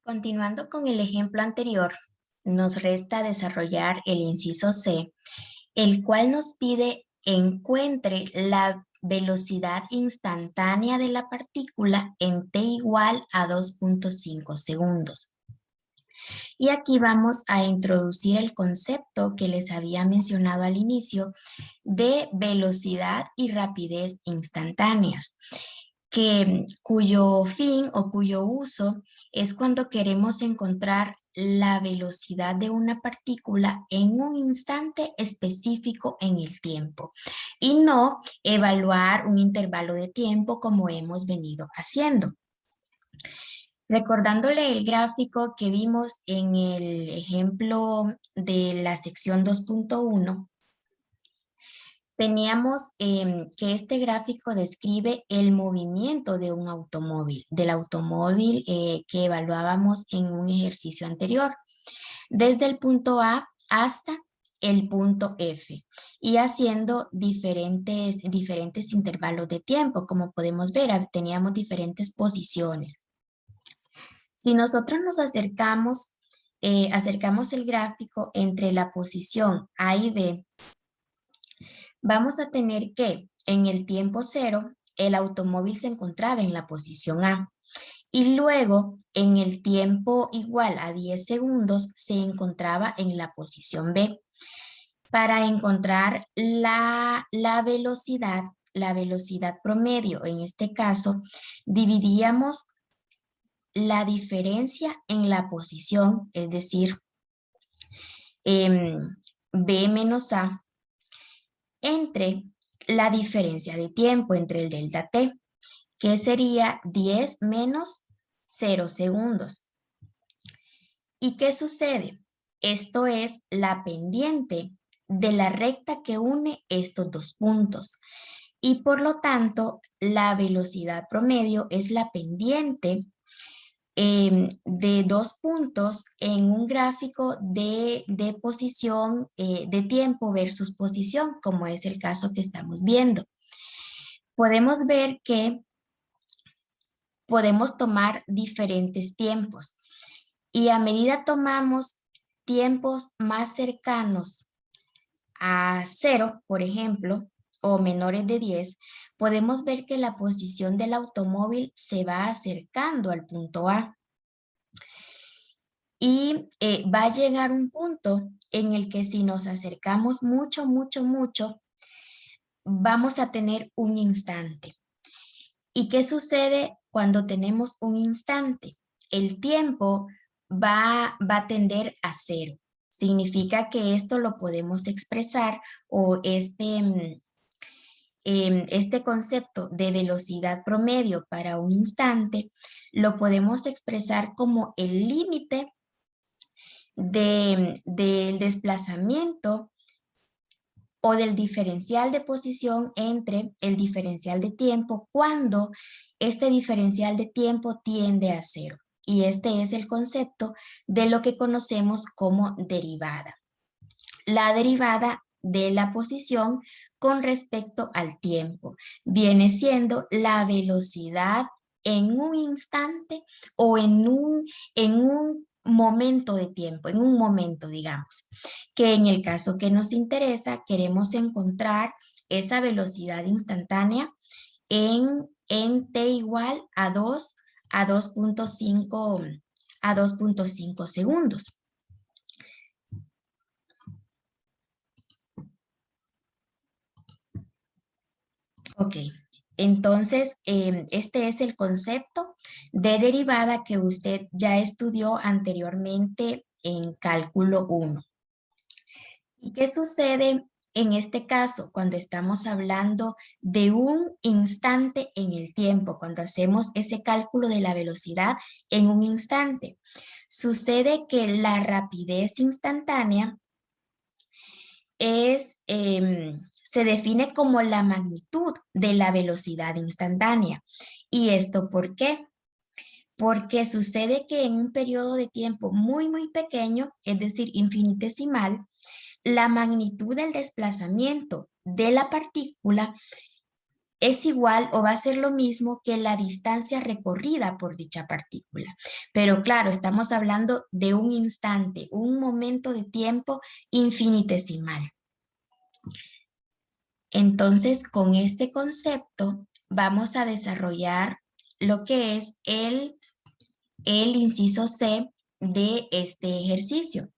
Continuando con el ejemplo anterior, nos resta desarrollar el inciso C, el cual nos pide encuentre la velocidad instantánea de la partícula en t igual a 2.5 segundos. Y aquí vamos a introducir el concepto que les había mencionado al inicio de velocidad y rapidez instantáneas, cuyo fin o cuyo uso es cuando queremos encontrar la velocidad de una partícula en un instante específico en el tiempo y no evaluar un intervalo de tiempo como hemos venido haciendo. Recordándole el gráfico que vimos en el ejemplo de la sección 2.1, teníamos que este gráfico describe el movimiento de un automóvil, del automóvil que evaluábamos en un ejercicio anterior, desde el punto A hasta el punto F y haciendo diferentes intervalos de tiempo. Como podemos ver, teníamos diferentes posiciones. Si nosotros nos acercamos el gráfico entre la posición A y B, vamos a tener que en el tiempo cero, el automóvil se encontraba en la posición A y luego en el tiempo igual a 10 segundos se encontraba en la posición B. Para encontrar la velocidad promedio, en este caso, dividíamos la diferencia en la posición, es decir, B menos A, entre la diferencia de tiempo entre el delta T, que sería 10 menos 0 segundos. ¿Y qué sucede? Esto es la pendiente de la recta que une estos dos puntos. Y por lo tanto, la velocidad promedio es la pendiente de dos puntos en un gráfico de posición de tiempo versus posición, como es el caso que estamos viendo. Podemos ver que podemos tomar diferentes tiempos y a medida tomamos tiempos más cercanos a 0, por ejemplo, o menores de 10, podemos ver que la posición del automóvil se va acercando al punto A. Y va a llegar un punto en el que si nos acercamos mucho, vamos a tener un instante. ¿Y qué sucede cuando tenemos un instante? El tiempo va a tender a 0. Significa que esto lo podemos expresar o este concepto de velocidad promedio para un instante lo podemos expresar como el límite del desplazamiento o del diferencial de posición entre el diferencial de tiempo cuando este diferencial de tiempo tiende a 0. Y este es el concepto de lo que conocemos como derivada. La derivada de la posición con respecto al tiempo viene siendo la velocidad en un instante o en un momento de tiempo, en un momento, digamos, que en el caso que nos interesa, queremos encontrar esa velocidad instantánea en t igual a 2.5 segundos. Ok, entonces este es el concepto de derivada que usted ya estudió anteriormente en cálculo 1. ¿Y qué sucede en este caso cuando estamos hablando de un instante en el tiempo, cuando hacemos ese cálculo de la velocidad en un instante? Sucede que la rapidez instantánea se define como la magnitud de la velocidad instantánea. ¿Y esto por qué? Porque sucede que en un periodo de tiempo muy pequeño, es decir, infinitesimal, la magnitud del desplazamiento de la partícula es igual o va a ser lo mismo que la distancia recorrida por dicha partícula. Pero claro, estamos hablando de un instante, un momento de tiempo infinitesimal. Entonces, con este concepto vamos a desarrollar lo que es el inciso C de este ejercicio,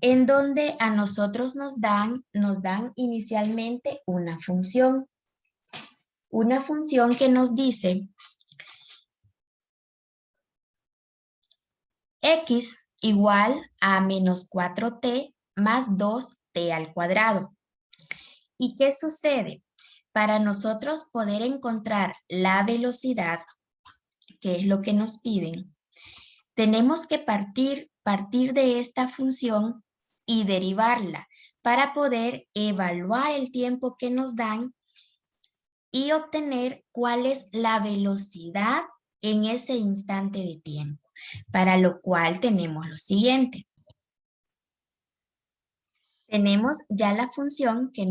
en donde a nosotros nos dan inicialmente una función que nos dice x igual a menos 4t más 2t al cuadrado. ¿Y qué sucede? Para nosotros poder encontrar la velocidad, que es lo que nos piden, tenemos que partir de esta función y derivarla para poder evaluar el tiempo que nos dan y obtener cuál es la velocidad en ese instante de tiempo, para lo cual tenemos lo siguiente. Tenemos ya la función que nos